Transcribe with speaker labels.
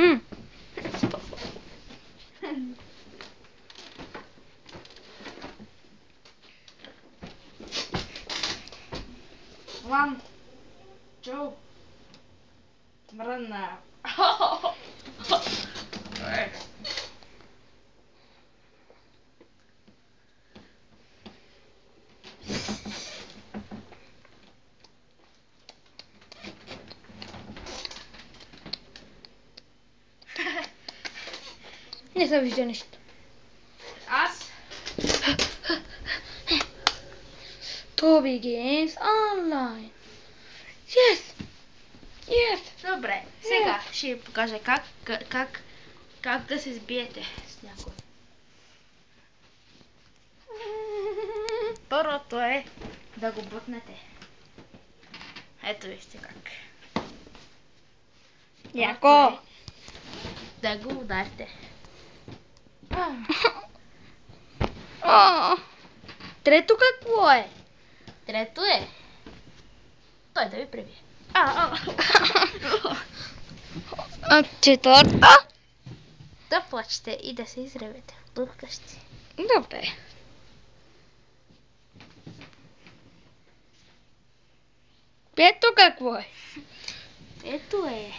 Speaker 1: One, two, run now.
Speaker 2: Nie sam widzę ništa.
Speaker 1: As?
Speaker 2: Toby Games Online. Yes! Yes!
Speaker 1: Добре, сега ще ви покажа как да се сбиете с някой. Първото е да го бутнете. Ето вижте как.
Speaker 2: Яко!
Speaker 1: Да го ударите.
Speaker 2: Трето какво е?
Speaker 1: Трето е той да ви пребие.
Speaker 2: Четвърто?
Speaker 1: Да плачете и да се изревете вкъщи.
Speaker 2: Добре. Пето какво е?
Speaker 1: Ето е